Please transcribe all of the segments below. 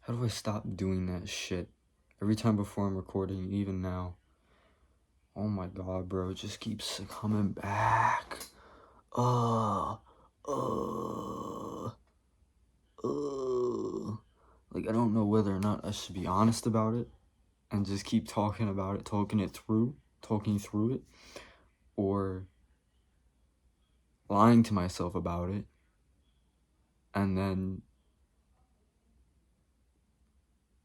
How do I stop doing that shit? Every time before I'm recording, even now. Oh my god, bro, it just keeps coming back. Uh, uh, like, I don't know whether or not I should be honest about it and just keep talking about it, talking through it, or lying to myself about it, and then,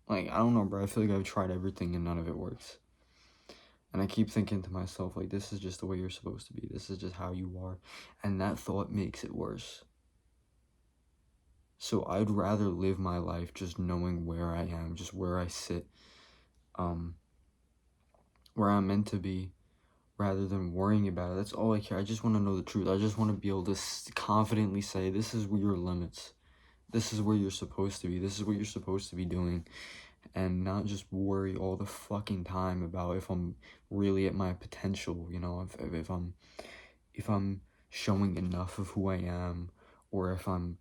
like, I don't know, bro, I feel like I've tried everything and none of it works. And I keep thinking to myself, like, this is just the way you're supposed to be. This is just how you are. And that thought makes it worse. So I'd rather live my life just knowing where I am, just where I sit, where I'm meant to be, rather than worrying about it. That's all I care. I just want to know the truth. I just want to be able to confidently say, this is your limits. This is where you're supposed to be. This is what you're supposed to be doing. And not just worry all the fucking time about if I'm really at my potential, you know, if I'm showing enough of who I am, or if I'm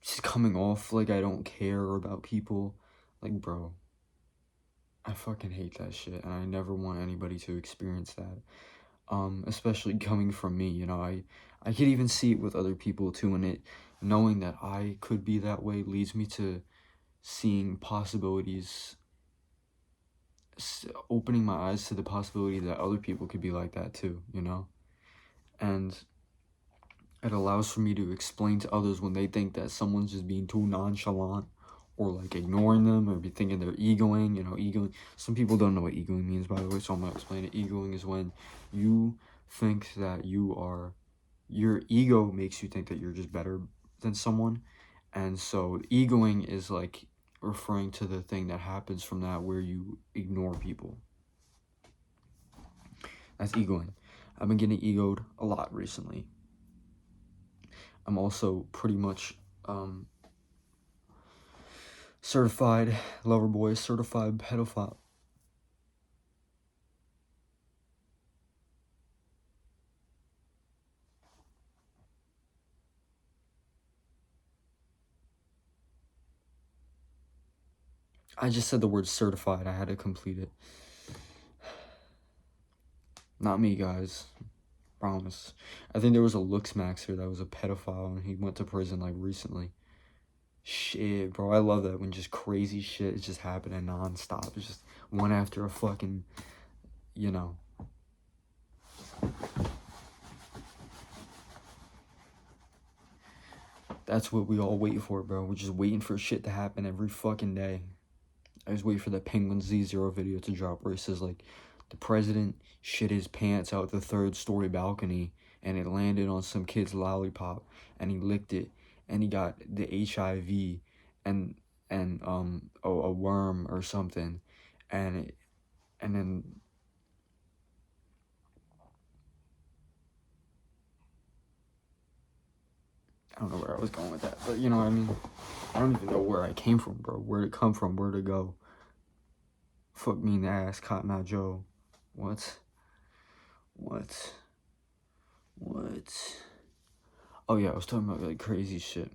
just coming off like I don't care about people. Like, bro, I fucking hate that shit, and I never want anybody to experience that. Especially coming from me, you know, I could even see it with other people too, and knowing that I could be that way leads me to seeing possibilities, opening my eyes to the possibility that other people could be like that too, you know? And it allows for me to explain to others when they think that someone's just being too nonchalant, or like ignoring them, or be thinking they're egoing, you know, egoing. Some people don't know what egoing means, by the way, so I'm gonna explain it. Egoing is when you think that your ego makes you think that you're just better than someone. And so egoing is like referring to the thing that happens from that where you ignore people. That's egoing. I've been getting egoed a lot recently. I'm also pretty much certified lover boy, certified pedophile. I just said the word certified. I had to complete it. Not me, guys. Promise. I think there was a Looks Maxer that was a pedophile, and he went to prison like recently. Shit, bro, I love that when just crazy shit is just happening nonstop. It's just one after a fucking, you know. That's what we all wait for, bro. We're just waiting for shit to happen every fucking day. I just wait for the Penguin Z0 video to drop where it says, like, the president shit his pants out the third-story balcony, and it landed on some kid's lollipop, and he licked it, and he got the HIV and a worm or something, and then I don't know where I was going with that, but you know what I mean. I don't even know where I came from, bro. Where'd it come from? Where'd it go? Fuck me in the ass, Cotton Eye Joe. What? Oh yeah, I was talking about like crazy shit.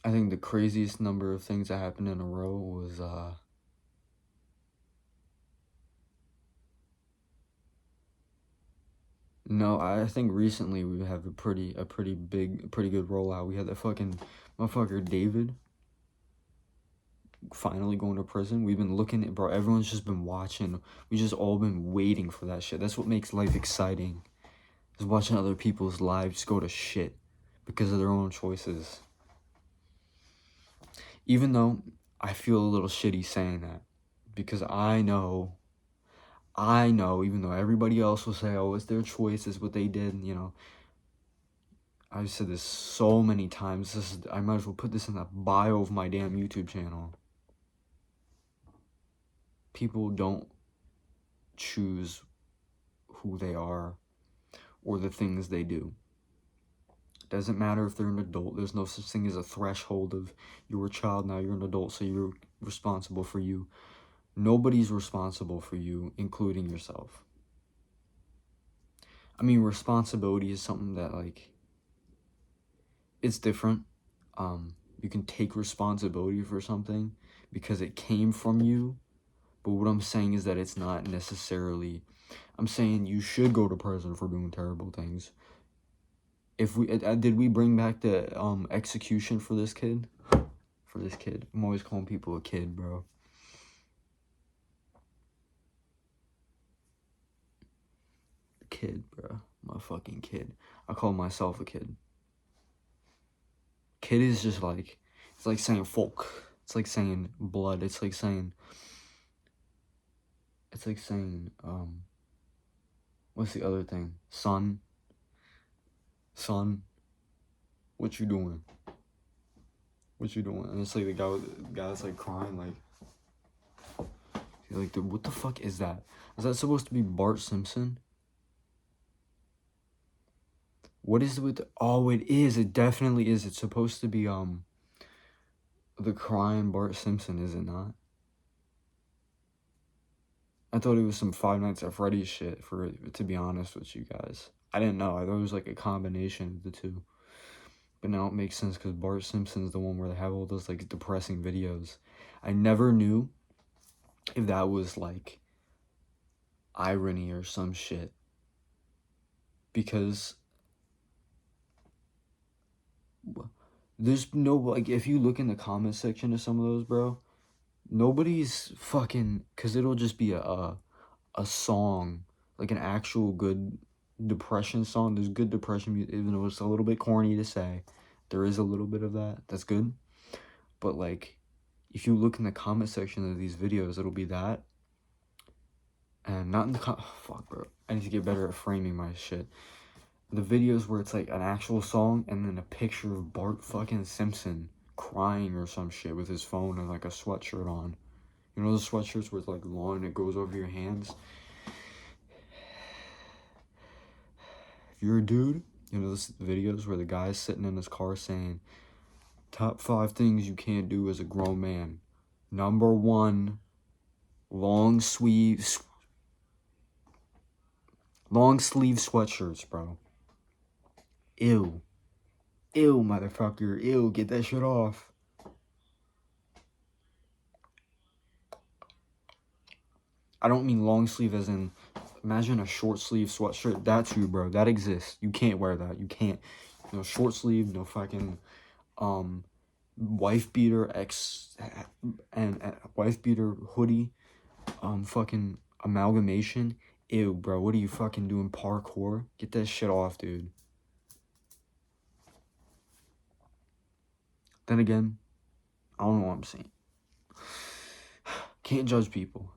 I think the craziest number of things that happened in a row was no, I think recently we have a pretty good rollout. We had the fucking motherfucker David finally going to prison. We've been looking at, bro, everyone's just been watching. We just all been waiting for that shit. That's what makes life exciting. Is watching other people's lives go to shit because of their own choices. Even though I feel a little shitty saying that, because I know, even though everybody else will say, oh, it's their choice, it's what they did, you know. I've said this so many times. I might as well put this in the bio of my damn YouTube channel. People don't choose who they are or the things they do. Doesn't matter if they're an adult. There's no such thing as a threshold of you're a child, now you're an adult, so you're responsible for you. Nobody's responsible for you, including yourself. I mean, responsibility is something that, like, it's different. You can take responsibility for something because it came from you. But what I'm saying is that it's not necessarily, I'm saying you should go to prison for doing terrible things. If we, did we bring back the, execution for this kid? For this kid. I'm always calling people a kid, bro. Kid, bro. I'm a fucking kid. I call myself a kid. Kid is just like, it's like saying folk. It's like saying blood. It's like saying, what's the other thing? Son. What you doing? What you doing? And it's like the guy that's like crying, like, what the fuck is that? Is that supposed to be Bart Simpson? What is it with, oh, it is, it definitely is. It's supposed to be, the crying Bart Simpson, is it not? I thought it was some Five Nights at Freddy's shit, to be honest with you guys. I didn't know. I thought it was like a combination of the two. But now it makes sense because Bart Simpson's the one where they have all those like depressing videos. I never knew if that was like irony or some shit. Because there's no, like, if you look in the comment section of some of those, bro, nobody's fucking, because it'll just be a song, like an actual good depression song. There's good depression music, even though it's a little bit corny to say. There is a little bit of that. That's good. But, like, if you look in the comment section of these videos, it'll be that. And not in the fuck, bro. I need to get better at framing my shit. The videos where it's like an actual song and then a picture of Bart fucking Simpson crying or some shit with his phone and like a sweatshirt on. You know those sweatshirts where it's like long and it goes over your hands? If you're a dude, you know those videos where the guy's sitting in his car saying, top 5 things you can't do as a grown man. Number 1, long sleeve sweatshirts, bro. Ew, motherfucker. Ew, get that shit off. I don't mean long sleeve as in, imagine a short sleeve sweatshirt. That's you, bro. That exists. You can't wear that. You can't. No short sleeve, no fucking, wife beater and wife beater hoodie, fucking amalgamation. Ew, bro. What are you fucking doing, parkour? Get that shit off, dude. Then again, I don't know what I'm saying. Can't judge people,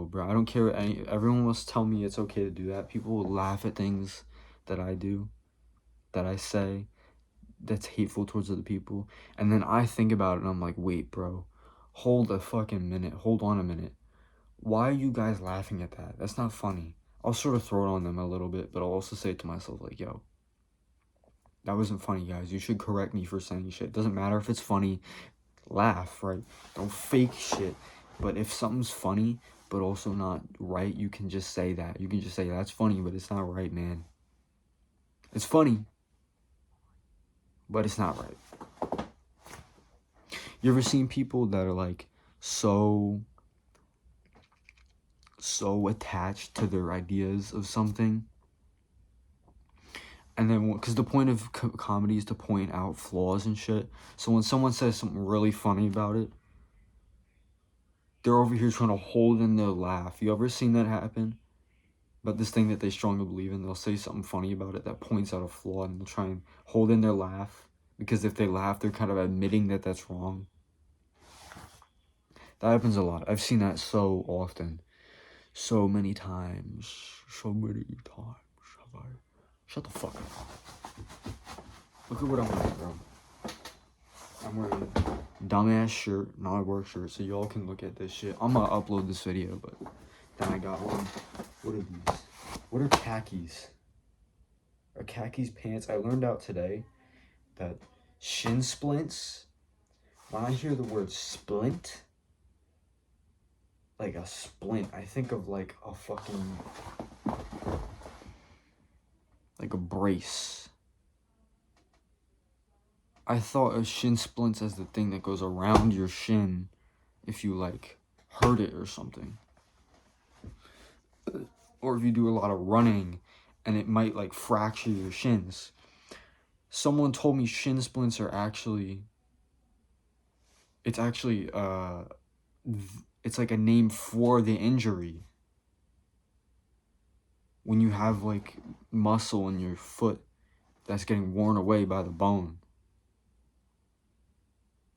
bro. I don't care. Everyone wants to tell me it's okay to do that. People will laugh at things that I do, that I say, that's hateful towards other people. And then I think about it and I'm like, wait, bro. Hold a fucking minute. Hold on a minute. Why are you guys laughing at that? That's not funny. I'll sort of throw it on them a little bit, but I'll also say to myself, like, yo, that wasn't funny, guys. You should correct me for saying shit. Doesn't matter if it's funny. Laugh, right? Don't fake shit. But if something's funny, but also not right, you can just say that. You can just say, that's funny, but it's not right, man. It's funny, but it's not right. You ever seen people that are, like, so attached to their ideas of something? And then, because the point of comedy is to point out flaws and shit. So when someone says something really funny about it, they're over here trying to hold in their laugh. You ever seen that happen? About this thing that they strongly believe in, they'll say something funny about it that points out a flaw, and they'll try and hold in their laugh. Because if they laugh, they're kind of admitting that that's wrong. That happens a lot. I've seen that so often. So many times. Shut the fuck up. Look at what I'm wearing, bro. I'm wearing a dumbass shirt, not a work shirt, so y'all can look at this shit. I'm gonna upload this video, but then I got one. What are these? What are khakis? Are khakis pants? I learned out today that shin splints, when I hear the word splint, like a splint, I think of like a fucking, like a brace. I thought of shin splints as the thing that goes around your shin if you, like, hurt it or something. Or if you do a lot of running and it might, like, fracture your shins. Someone told me shin splints are actually... It's actually, it's like a name for the injury. When you have, like, muscle in your foot that's getting worn away by the bone.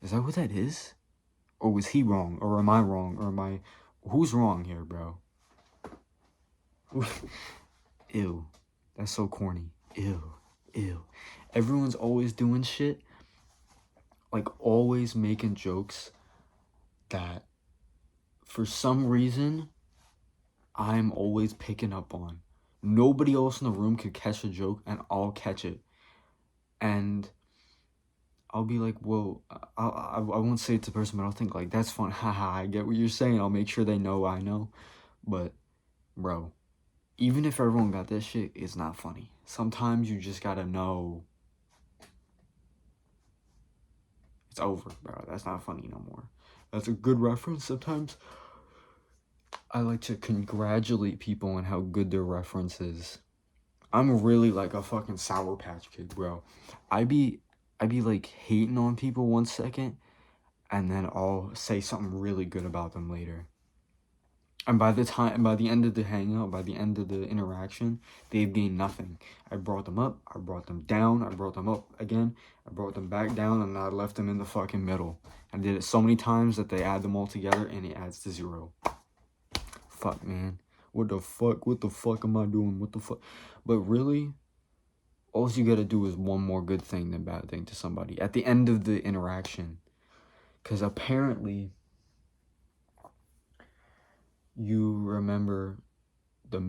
Is that what that is? Or was he wrong? Or am I wrong? Or am I... Who's wrong here, bro? Ew. That's so corny. Ew. Ew. Everyone's always doing shit. Like, always making jokes that, for some reason, I'm always picking up on. Nobody else in the room could catch a joke, and I'll catch it. And I'll be like, well, I won't say it to the person, but I'll think, like, that's fun. Haha, I get what you're saying. I'll make sure they know I know. But, bro, even if everyone got this shit, it's not funny. Sometimes you just gotta know it's over, bro. That's not funny no more. That's a good reference. Sometimes I like to congratulate people on how good their reference is. I'm really like a fucking Sour Patch Kid, bro. I be like hating on people 1 second, and then I'll say something really good about them later. And by the end of the hangout, by the end of the interaction, they've gained nothing. I brought them up, I brought them down, I brought them up again, I brought them back down, and I left them in the fucking middle. I did it so many times that they add them all together, and it adds to 0. Fuck, man. What the fuck? What the fuck am I doing? What the fuck? But really, all you gotta do is one more good thing than bad thing to somebody at the end of the interaction. Because apparently, you remember the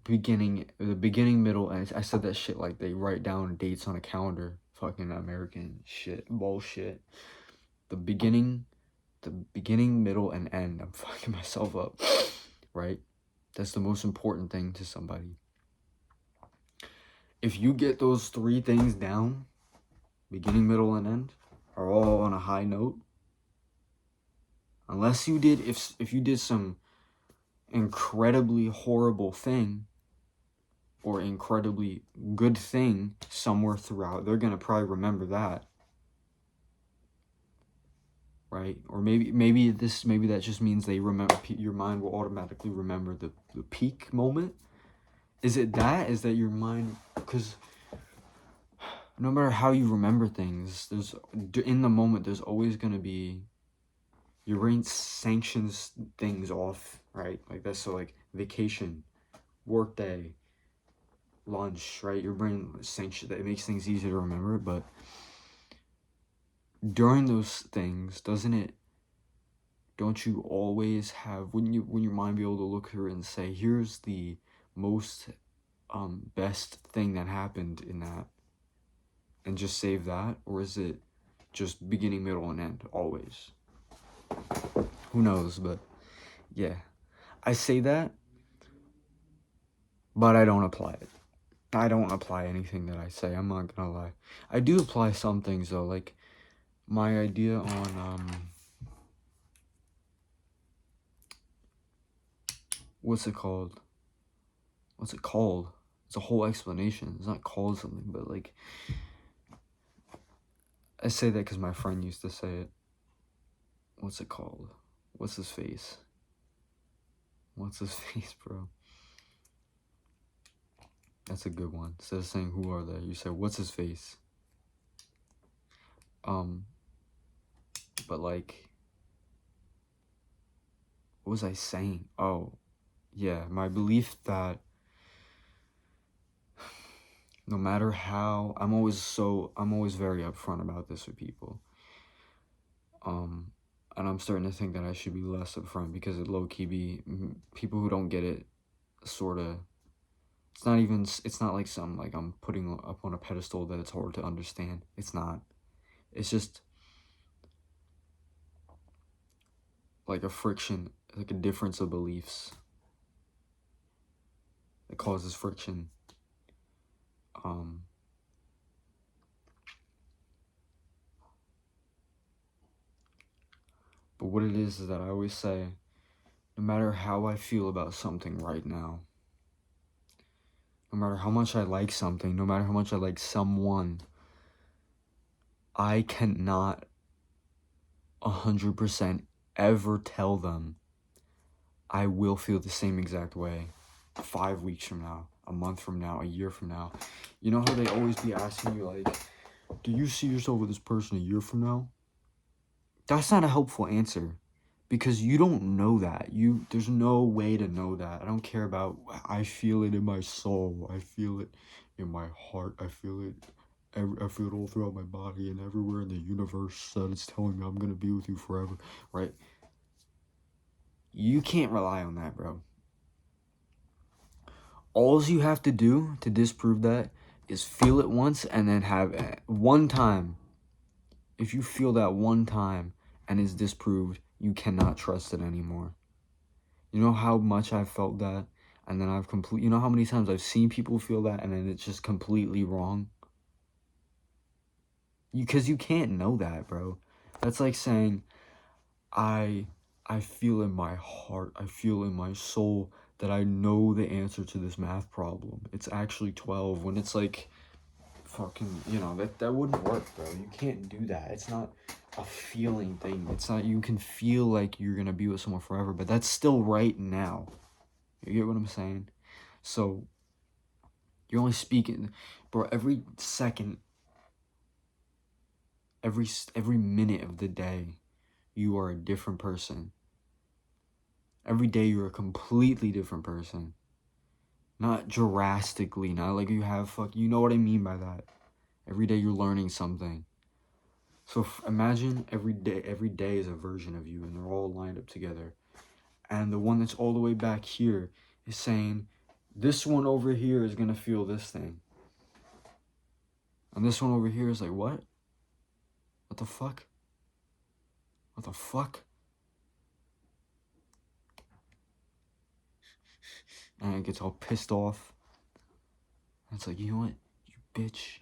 beginning, middle, and I said that shit like they write down dates on a calendar. Fucking American shit. Bullshit. The beginning, middle, and end. I'm fucking myself up. Right? That's the most important thing to somebody. If you get those 3 things down, beginning, middle, and end, are all on a high note, unless you did, if you did some incredibly horrible thing or incredibly good thing somewhere throughout, they're gonna probably remember that, right? Or maybe that just means they remember, your mind will automatically remember the peak moment. Is it that? Is that your mind? Because no matter how you remember things, there's, in the moment, there's always gonna be, your brain sanctions things off, right? Like that's, so like vacation, work day, lunch, right? Your brain sanctions that. It makes things easier to remember. But during those things, don't you always have, wouldn't your mind be able to look through it and say, here's the most best thing that happened in that, and just save that? Or is it just beginning, middle, and end always? Who knows? But yeah, I say that, but I don't apply it. I don't apply anything that I say. I'm not gonna lie. I do apply some things though, like my idea on what's it called? It's a whole explanation. It's not called something, but like, I say that because my friend used to say it. What's it called? What's his face? What's his face, bro? That's a good one. Instead of saying who are they, you say what's his face. But like, what was I saying? Oh, yeah, my belief that no matter how, I'm always very upfront about this with people. And I'm starting to think that I should be less upfront, because it low-key be people who don't get it, sort of, it's not like some, like, I'm putting up on a pedestal that it's hard to understand. It's not. It's just like a friction, like a difference of beliefs that causes friction. But what it is that I always say, no matter how I feel about something right now, no matter how much I like something, no matter how much I like someone, I cannot 100% ever tell them I will feel the same exact way 5 weeks from now, a month from now, a year from now. You know how they always be asking you, like, do you see yourself with this person a year from now? That's not a helpful answer, because you don't know that. There's no way to know that. I don't care about, I feel it in my soul. I feel it in my heart. I feel it all throughout my body and everywhere in the universe that it's telling me I'm going to be with you forever, right? You can't rely on that, bro. All you have to do to disprove that is feel it once and then have one time. If you feel that one time and it's disproved, you cannot trust it anymore. You know how much I've felt that, and then you know how many times I've seen people feel that and then it's just completely wrong? Because you can't know that, bro. That's like saying, I feel in my heart, I feel in my soul that I know the answer to this math problem. It's actually 12, when it's like, fucking, you know, that wouldn't work, bro. You can't do that. It's not a feeling thing. It's not, you can feel like you're gonna be with someone forever, but that's still right now. You get what I'm saying? So, you're only speaking, bro, every second, every minute of the day, you are a different person. Every day you're a completely different person. Not drastically, not like you have you know what I mean by that. Every day you're learning something. So imagine every day is a version of you, and they're all lined up together. And the one that's all the way back here is saying, this one over here is gonna feel this thing. And this one over here is like, what? What the fuck? What the fuck? And it gets all pissed off. And it's like, you know what? You bitch.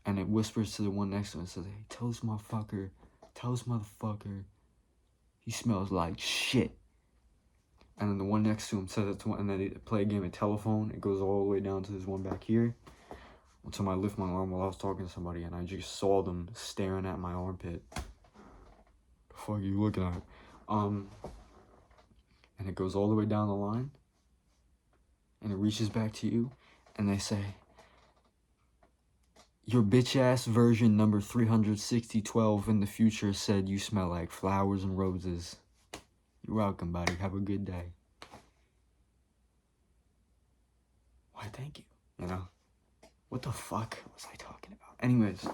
And it whispers to the one next to it and says, hey, tell this motherfucker, he smells like shit. And then the one next to him says it to one, and then they play a game of telephone. It goes all the way down to this one back here. One time I lift my arm while I was talking to somebody, and I just saw them staring at my armpit. The fuck are you looking at? And it goes all the way down the line, and it reaches back to you, and they say, your bitch-ass version number 36012 in the future said you smell like flowers and roses. You're welcome, buddy. Have a good day. Why, thank you. You know? What the fuck was I talking about? Anyways,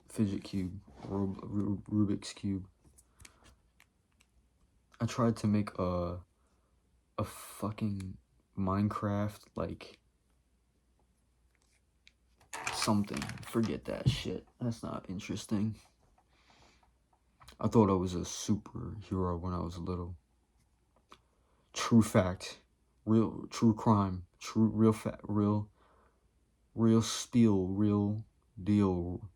fidget cube, Rubik's cube. I tried to make a fucking Minecraft, like, something. Forget that shit. That's not interesting. I thought I was a superhero when I was little. True fact. Real, true crime. True, real fact. Real spiel. Real deal.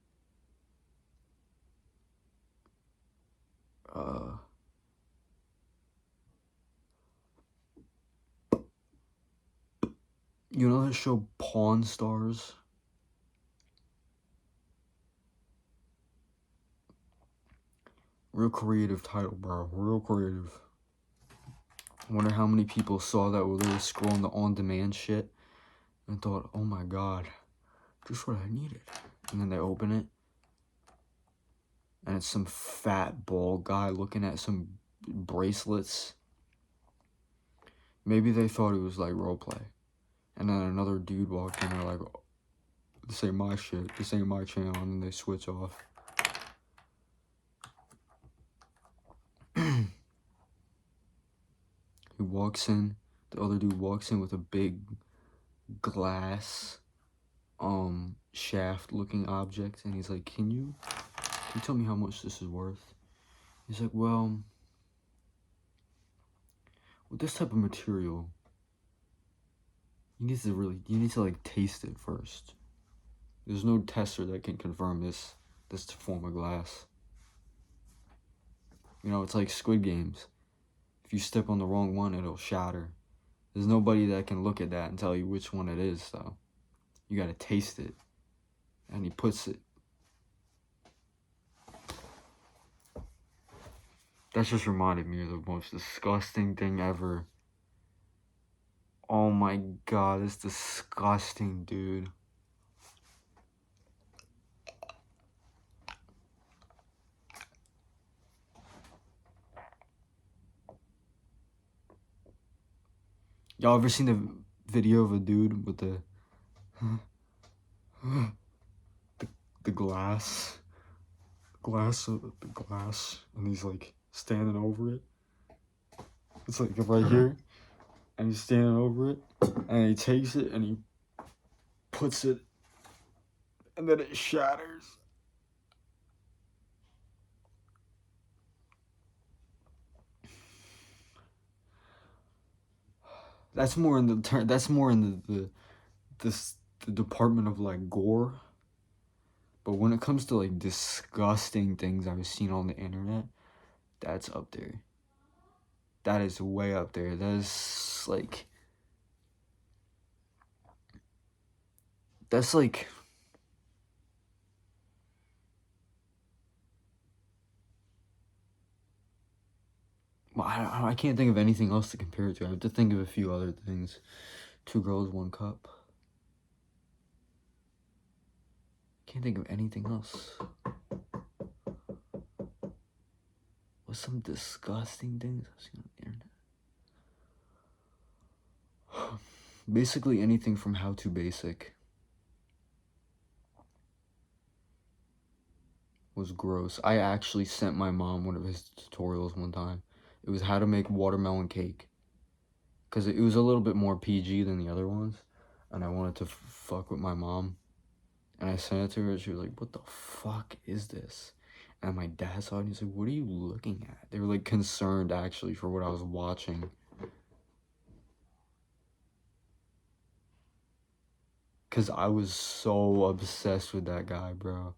You know that show Pawn Stars? Real creative title, bro. Real creative. I wonder how many people saw that while they were scrolling the on-demand shit and thought, oh my god, just what I needed. And then they open it, and it's some fat, bald guy looking at some bracelets. Maybe they thought it was like roleplay. And then another dude walked in, and they're like, oh, this ain't my shit, this ain't my channel, and then they switch off. He walks in, the other dude walks in with a big glass, shaft looking object, and he's like, can you tell me how much this is worth? He's like, well, with this type of material, You need to like taste it first. There's no tester that can confirm this form of glass. You know, it's like Squid Games. If you step on the wrong one, it'll shatter. There's nobody that can look at that and tell you which one it is, so you gotta taste it. And he puts it. That just reminded me of the most disgusting thing ever. Oh my god, it's disgusting, dude. Y'all ever seen the video of a dude with the glass and he's like standing over it? It's like right here, and he's standing over it, and he takes it and he puts it, and then it shatters. That's more in the the department of like gore. But when it comes to like disgusting things I've seen on the internet, that's up there. That is way up there. That's like well, I can't think of anything else to compare it to. I have to think of a few other things. 2 Girls, 1 Cup. Can't think of anything else. What's some disgusting things I've seen on the internet? Basically anything from How to Basic was gross. I actually sent my mom one of his tutorials one time. It was how to make watermelon cake. Because it was a little bit more PG than the other ones. And I wanted to fuck with my mom. And I sent it to her and she was like, what the fuck is this? And my dad saw it and he's like, what are you looking at? They were like concerned actually for what I was watching. Because I was so obsessed with that guy, bro.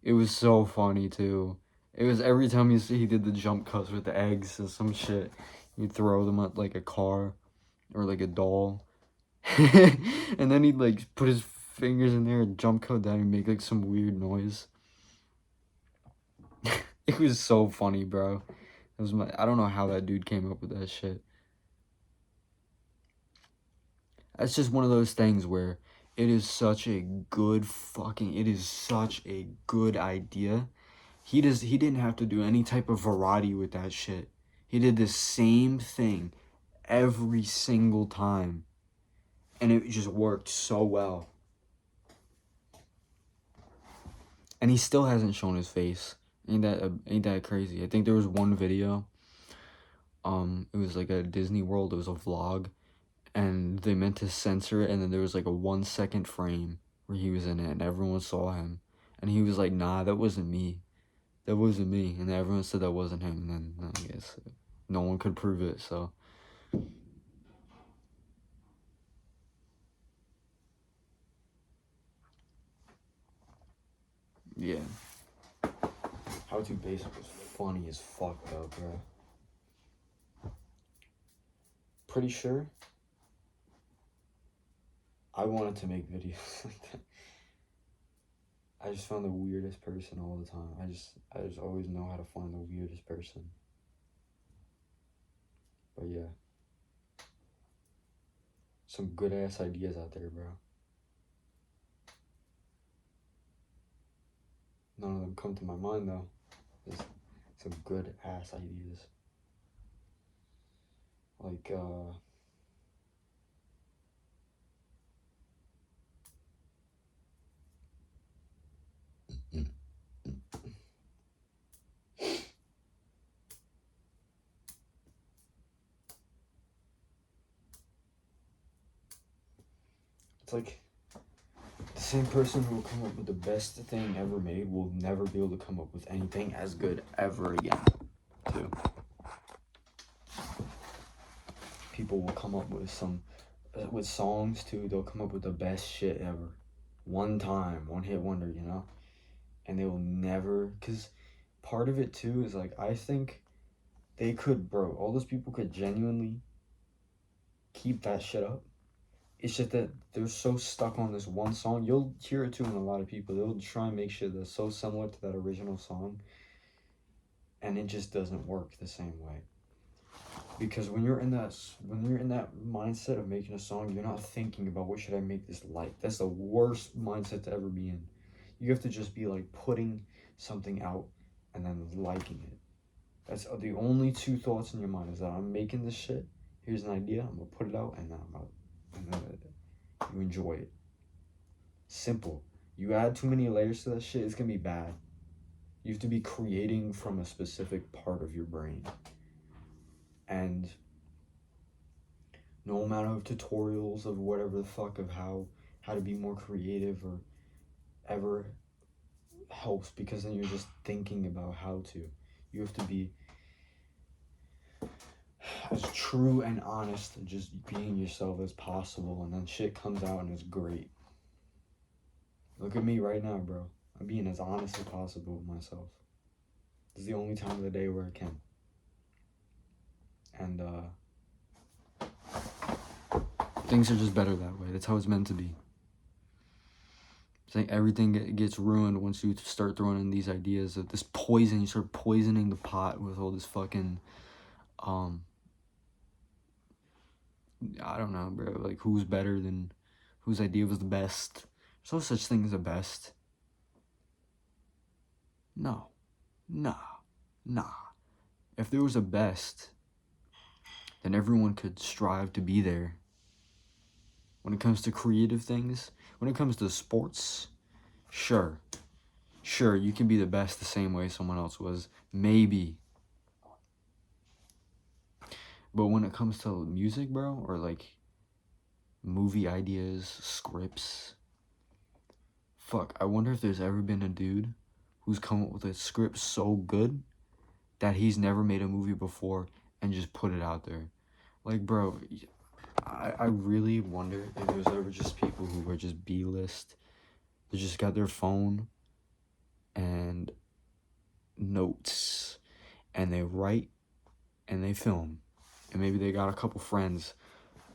It was so funny too. It was every time he did the jump cuts with the eggs and some shit. He'd throw them at like a car or like a doll. And then he'd like put his fingers in there and jump cut down and make like some weird noise. It was so funny, bro. It was I don't know how that dude came up with that shit. That's just one of those things where it is such a good idea. He didn't have to do any type of variety with that shit. He did the same thing every single time. And it just worked so well. And he still hasn't shown his face. Ain't that crazy? I think there was one video. It was like a Disney World. It was a vlog. And they meant to censor it. And then there was like a 1 second frame where he was in it. And everyone saw him. And he was like, nah, that wasn't me. That wasn't me. And everyone said that wasn't him. And then I guess no one could prove it, so. Yeah. How to Basic was funny as fuck though, bro. Pretty sure I wanted to make videos like that. I just found the weirdest person all the time. I just always know how to find the weirdest person. But yeah. Some good ass ideas out there, bro. None of them come to my mind though. There's some good ass ideas. Like it's like the same person who will come up with the best thing ever made will never be able to come up with anything as good ever again, too. People will come up with some with songs too, they'll come up with the best shit ever. One time, one hit wonder, you know? And they will never, because part of it too is like, I think they could, bro, all those people could genuinely keep that shit up. It's just that they're so stuck on this one song. You'll hear it too in a lot of people. They'll try and make sure they're so similar to that original song, and it just doesn't work the same way. Because when you're in that mindset of making a song, you're not thinking about what should I make this like. That's the worst mindset to ever be in. You have to just be like putting something out and then liking it. That's the only two thoughts in your mind, is that I'm making this shit. Here's an idea. I'm gonna put it out, and then I'm out, and then you enjoy it. Simple. You add too many layers to that shit, it's gonna be bad. You have to be creating from a specific part of your brain. And no amount of tutorials of whatever the fuck of how to be more creative or ever helps, because then you're just thinking about how to. You have to be as true and honest and just being yourself as possible, and then shit comes out and it's great. Look at me right now, bro. I'm being as honest as possible with myself. This is the only time of the day where I can. And things are just better that way. That's how it's meant to be. I think everything gets ruined once you start throwing in these ideas of this poison. You start poisoning the pot with all this fucking, I don't know, bro. Like, who's better than, whose idea was the best? There's no such thing as a best. No. Nah. If there was a best, then everyone could strive to be there. When it comes to creative things, when it comes to sports, sure, you can be the best the same way someone else was, maybe. But when it comes to music, bro, or like movie ideas, scripts, fuck, I wonder if there's ever been a dude who's come up with a script so good that he's never made a movie before and just put it out there. Like, bro, I really wonder if there's ever just people who are just B-list. They just got their phone and notes, and they write and they film, and maybe they got a couple friends.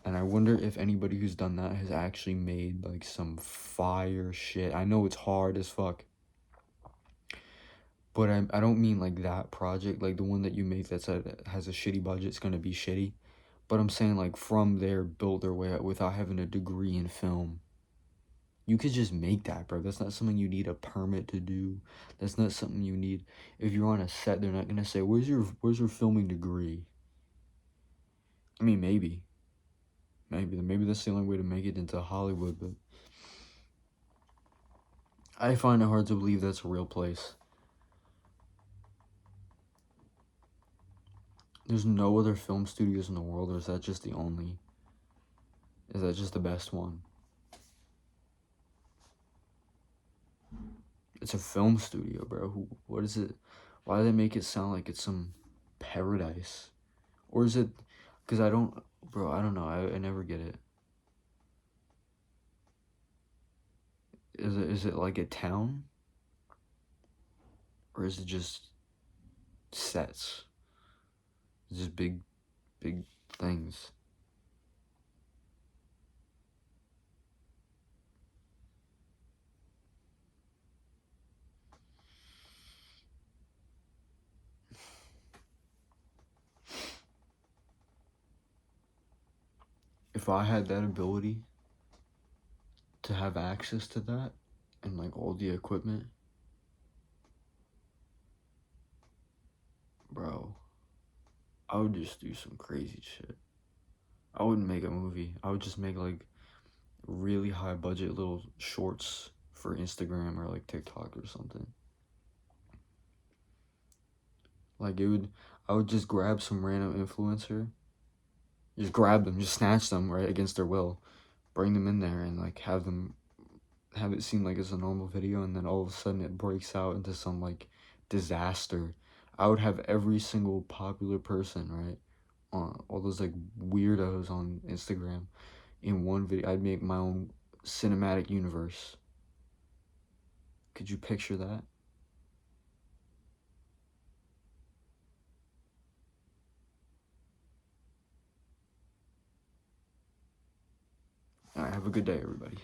And I wonder if anybody who's done that has actually made like some fire shit. I know it's hard as fuck, but I don't mean like that project, like the one that you make that has a shitty budget, it's gonna be shitty. But I'm saying like from there, build their way up without having a degree in film. You could just make that, bro. That's not something you need a permit to do. That's not something you need. If you're on a set, they're not gonna say, where's your filming degree? I mean, maybe that's the only way to make it into Hollywood, but I find it hard to believe that's a real place. There's no other film studios in the world, or is that just the only? Is that just the best one? It's a film studio, bro. What is it? Why do they make it sound like it's some paradise? Or is it, because I don't know. I never get it. Is it like a town? Or is it just sets? Just big things. If I had that ability to have access to that and like all the equipment, bro, I would just do some crazy shit. I wouldn't make a movie. I would just make like really high budget little shorts for Instagram or like TikTok or something. Like I would just grab some random influencer, just grab them, just snatch them right against their will, bring them in there and like have it seem like it's a normal video, and then all of a sudden it breaks out into some like disaster. I would have every single popular person, right, all those like weirdos on Instagram, in one video. I'd make my own cinematic universe. Could you picture that? All right, have a good day, everybody.